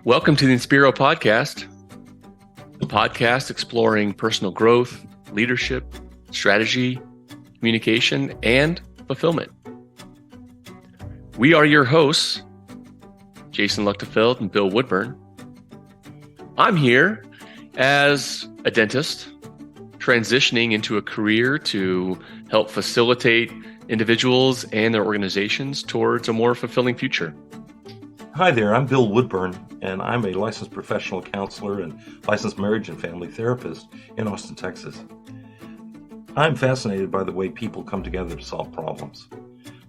Welcome to the Inspiro Podcast, a podcast exploring personal growth, leadership, strategy, communication, and fulfillment. We are your hosts, Jason Luchtefeld and Bill Woodburn. I'm here as a dentist, transitioning into a career to help facilitate individuals and their organizations towards a more fulfilling future. Hi there, I'm Bill Woodburn, and I'm a licensed professional counselor and licensed marriage and family therapist in Austin, Texas. I'm fascinated by the way people come together to solve problems,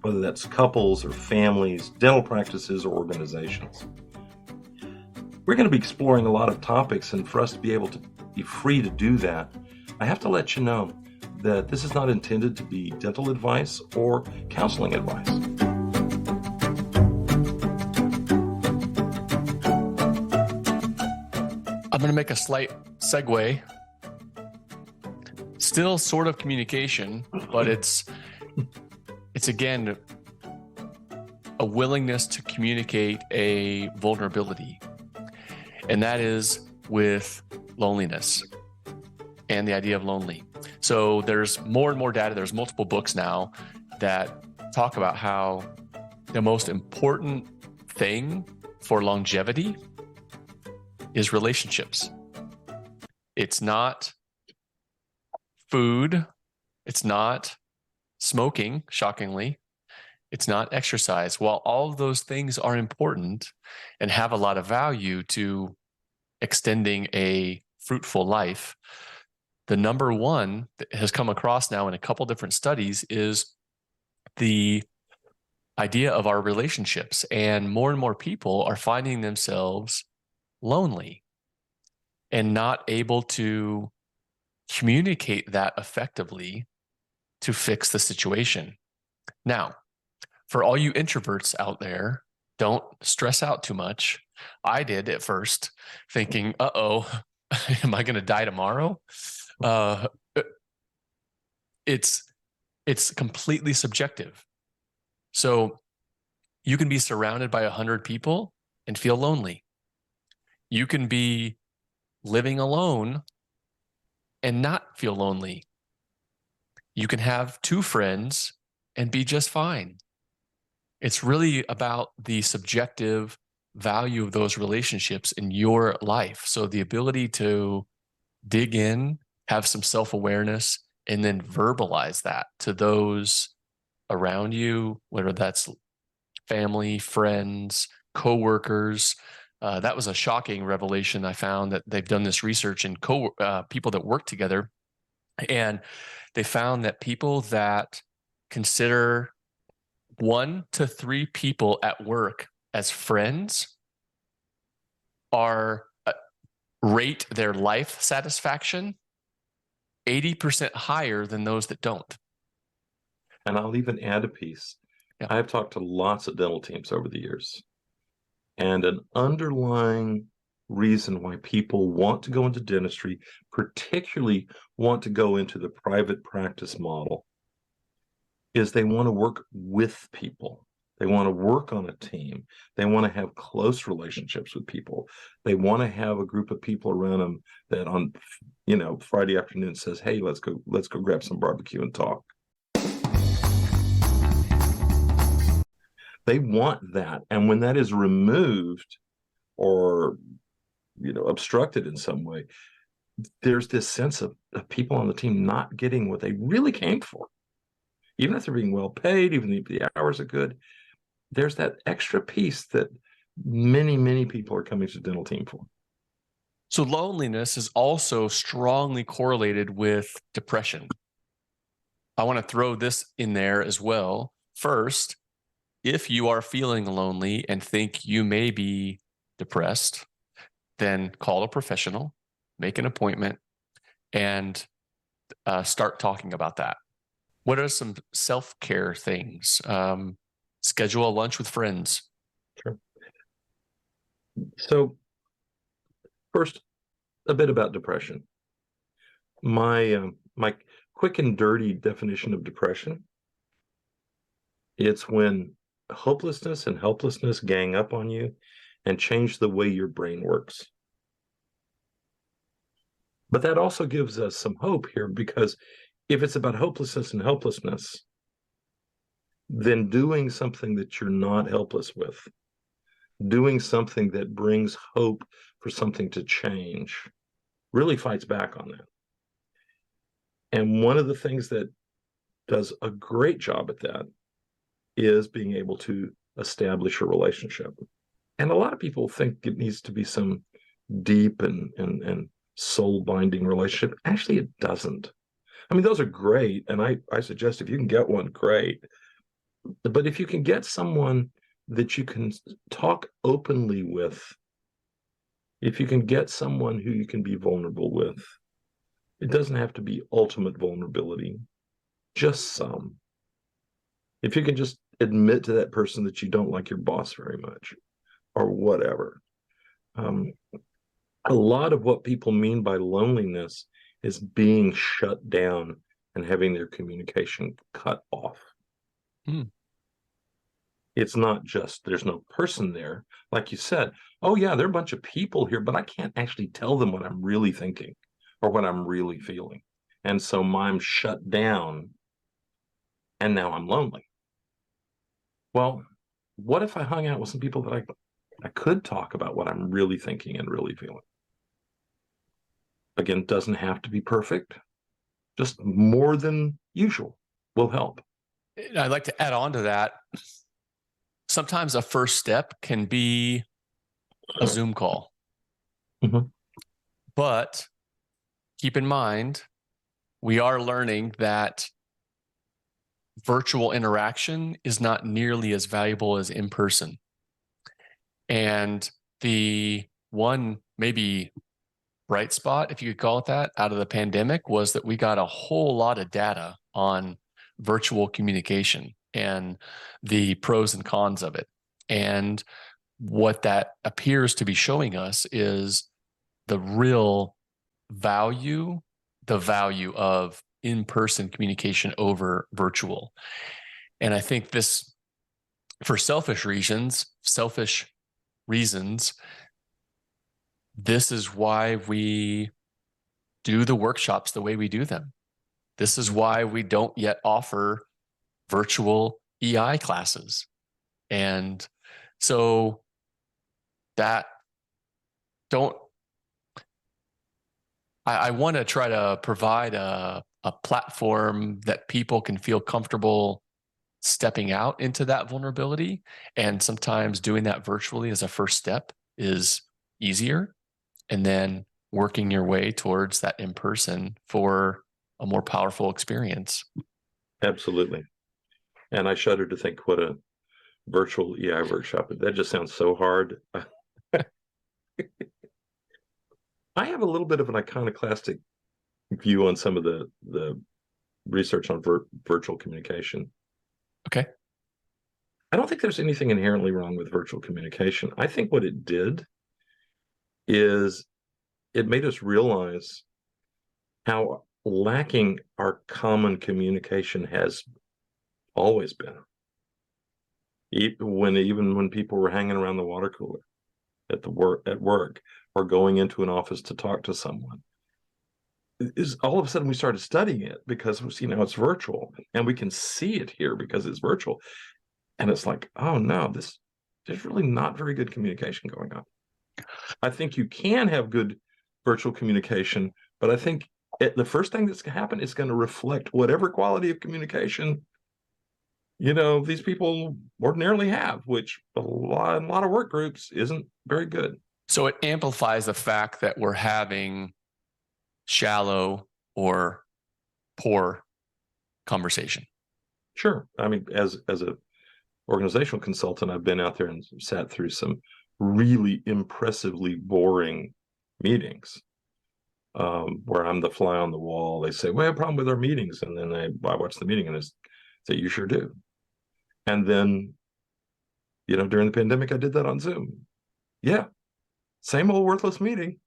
whether that's couples or families, dental practices, or organizations. We're going to be exploring a lot of topics, and for us to be able to be free to do that, I have to let you know that this is not intended to be dental advice or counseling advice. I'm going to make a slight segue. Still sort of communication, but it's again a willingness to communicate a vulnerability. And that is with loneliness and the idea of lonely. So there's more and more data. There's multiple books now that talk about how the most important thing for longevity is relationships. It's not food. It's not smoking, shockingly. It's not exercise. While all of those things are important and have a lot of value to extending a fruitful life, the number one that has come across now in a couple different studies is the idea of our relationships. And more people are finding themselves lonely and not able to communicate that effectively to fix the situation. Now, for all you introverts out there, don't stress out too much. I did at first, thinking, am I going to die tomorrow? It's completely subjective. So you can be surrounded by 100 people and feel lonely. You can be living alone and not feel lonely. You can have 2 friends and be just fine. It's really about the subjective value of those relationships in your life. So the ability to dig in, have some self-awareness, and then verbalize that to those around you, whether that's family, friends, coworkers. That was a shocking revelation. I found that they've done this research in people that work together, and they found that people that consider 1 to 3 people at work as friends rate their life satisfaction 80% higher than those that don't. And I'll even add a piece. Yeah. I've talked to lots of dental teams over the years. And an underlying reason why people want to go into dentistry, particularly want to go into the private practice model, is they want to work with people. They want to work on a team. They want to have close relationships with people. They want to have a group of people around them that on, Friday afternoon says, "Hey, let's go grab some barbecue and talk." They want that. And when that is removed or, obstructed in some way, there's this sense of people on the team not getting what they really came for. Even if they're being well paid, even if the hours are good, there's that extra piece that many people are coming to the dental team for. So loneliness is also strongly correlated with depression. I want to throw this in there as well. First, if you are feeling lonely and think you may be depressed, then call a professional, make an appointment, and start talking about that. What are some self-care things? Schedule a lunch with friends. Sure. So first, a bit about depression. My quick and dirty definition of depression: it's when hopelessness and helplessness gang up on you and change the way your brain works. But that also gives us some hope here, because if it's about hopelessness and helplessness, then doing something that you're not helpless with, doing something that brings hope for something to change, really fights back on that. And one of the things that does a great job at that is being able to establish a relationship. And a lot of people think it needs to be some deep and soul-binding relationship. Actually, it doesn't. I mean, those are great, and I suggest if you can get one, great. But if you can get someone that you can talk openly with, if you can get someone who you can be vulnerable with, it doesn't have to be ultimate vulnerability, just some. If you can just admit to that person that you don't like your boss very much, or whatever. A lot of what people mean by loneliness is being shut down and having their communication cut off. It's not just there's no person there. Like you said, oh yeah, there are a bunch of people here, but I can't actually tell them what I'm really thinking or what I'm really feeling. And so I'm shut down, and now I'm lonely. Well, what if I hung out with some people that I could talk about what I'm really thinking and really feeling? Again, it doesn't have to be perfect. Just more than usual will help. I'd like to add on to that. Sometimes a first step can be a Zoom call. Mhm. But keep in mind, we are learning that virtual interaction is not nearly as valuable as in person. And the one maybe bright spot, if you could call it that, out of the pandemic was that we got a whole lot of data on virtual communication and the pros and cons of it. And what that appears to be showing us is the real value, the value of in-person communication over virtual. And I think this, for selfish reasons, this is why we do the workshops the way we do them. This is why we don't yet offer virtual EI classes. And so I want to try to provide a platform that people can feel comfortable stepping out into that vulnerability. And sometimes doing that virtually as a first step is easier. And then working your way towards that in person for a more powerful experience. Absolutely. And I shudder to think what a virtual EI workshop is. That just sounds so hard. I have a little bit of an iconoclastic view on some of the research on virtual communication. Okay. I don't think there's anything inherently wrong with virtual communication. I think what it did is it made us realize how lacking our common communication has always been. Even when people were hanging around the water cooler at work or going into an office to talk to someone, is all of a sudden we started studying it because it's virtual and we can see it here because it's virtual, and it's like, oh no, there's really not very good communication going on. I think you can have good virtual communication, but I think the first thing that's going to happen is going to reflect whatever quality of communication these people ordinarily have, which a lot of work groups isn't very good. So it amplifies the fact that we're having shallow or poor conversation. Sure. I mean, as a organizational consultant, I've been out there and sat through some really impressively boring meetings where I'm the fly on the wall. They say, "We have a problem with our meetings," and then I watch the meeting and I say, "You sure do." And then, during the pandemic, I did that on Zoom. Yeah, same old worthless meeting.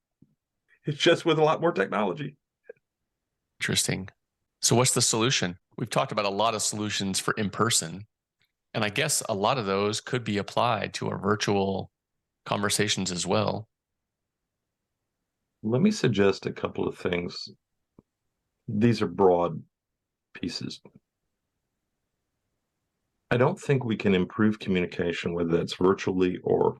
It's just with a lot more technology. Interesting. So what's the solution? We've talked about a lot of solutions for in person, and I guess a lot of those could be applied to a virtual conversations as well. Let me suggest a couple of things. These are broad pieces. I don't think we can improve communication, whether that's virtually or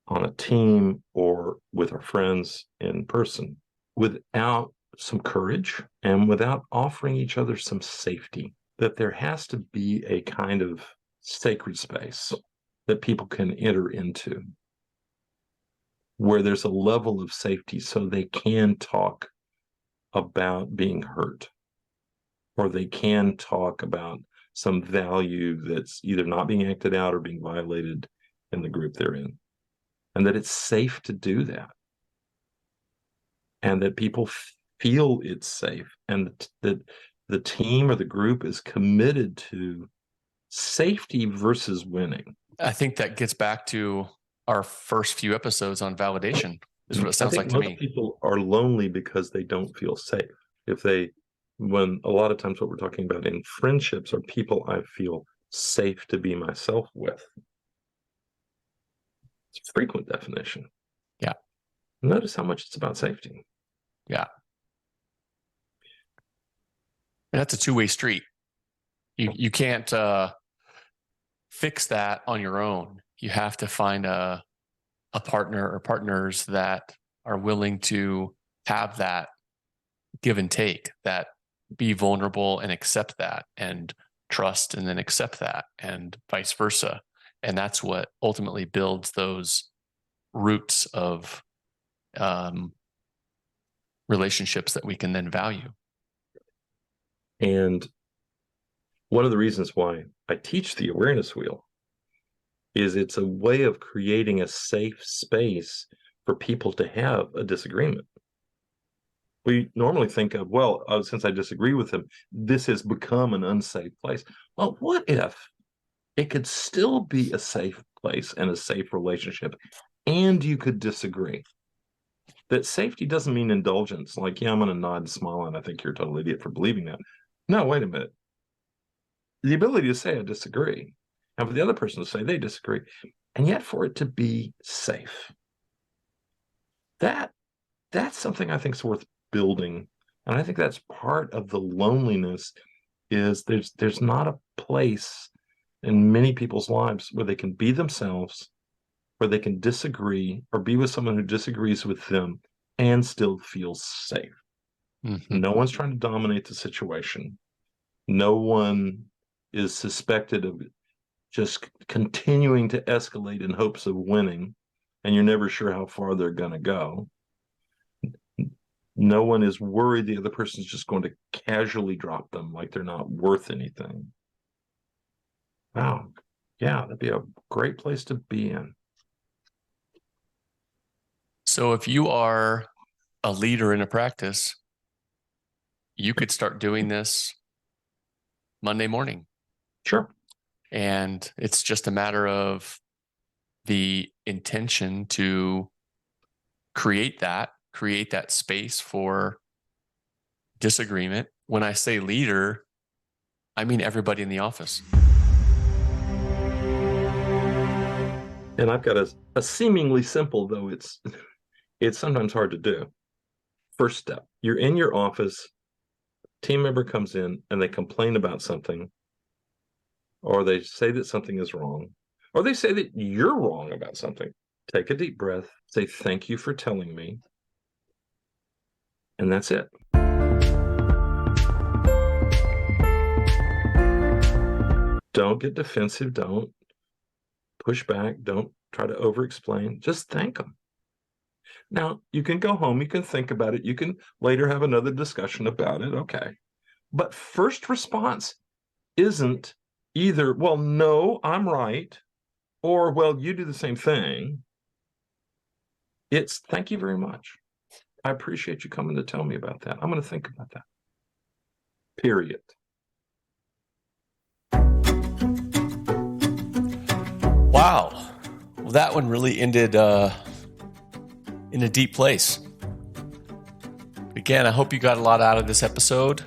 on a team or with our friends in person, without some courage and without offering each other some safety. That there has to be a kind of sacred space that people can enter into where there's a level of safety so they can talk about being hurt, or they can talk about some value that's either not being acted out or being violated in the group they're in, and that it's safe to do that, and that people feel it's safe, and that the team or the group is committed to safety versus winning. I think that gets back to our first few episodes on validation, is what it sounds like to me. Most people are lonely because they don't feel safe. When a lot of times what we're talking about in friendships are people I feel safe to be myself with. It's a frequent definition. Yeah. Notice how much it's about safety. Yeah. And that's a two-way street. You can't fix that on your own. You have to find a partner or partners that are willing to have that give and take, that be vulnerable and accept that, and trust and then accept that, and vice versa. And that's what ultimately builds those roots of relationships that we can then value. And one of the reasons why I teach the awareness wheel is it's a way of creating a safe space for people to have a disagreement. We normally think of, well, since I disagree with him, this has become an unsafe place. Well, what if it could still be a safe place and a safe relationship, and you could disagree? That safety doesn't mean indulgence, like, yeah, I'm going to nod and smile, and I think you're a total idiot for believing that. No, wait a minute. The ability to say I disagree, and for the other person to say they disagree, and yet for it to be safe. That's something I think is worth building. And I think that's part of the loneliness, is there's not a place in many people's lives where they can be themselves, where they can disagree or be with someone who disagrees with them and still feel safe. Mm-hmm. No one's trying to dominate the situation. No one is suspected of just continuing to escalate in hopes of winning, and you're never sure how far they're going to go. No one is worried the other person's just going to casually drop them like they're not worth anything. Wow. Yeah, that'd be a great place to be in. So if you are a leader in a practice, you could start doing this Monday morning. Sure. And it's just a matter of the intention to create that space for disagreement. When I say leader, I mean everybody in the office. And I've got a seemingly simple, though it's sometimes hard to do. First step, you're in your office, team member comes in and they complain about something, or they say that something is wrong, or they say that you're wrong about something. Take a deep breath, say, thank you for telling me. And that's it. Don't get defensive. Don't push back. Don't try to over-explain. Just thank them. Now, you can go home. You can think about it. You can later have another discussion about it. Okay. But first response isn't either, well, no, I'm right, or, well, you do the same thing. It's, thank you very much. I appreciate you coming to tell me about that. I'm going to think about that. Period. Wow. Well, that one really ended in a deep place. Again, I hope you got a lot out of this episode.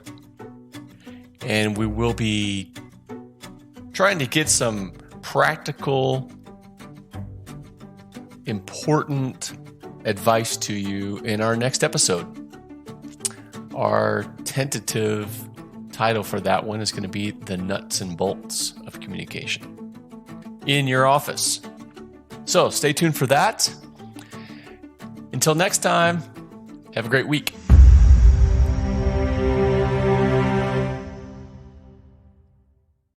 And we will be trying to get some practical important advice to you in our next episode. Our tentative title for that one is going to be The Nuts and Bolts of Communication in your office. So stay tuned for that. Until next time, have a great week.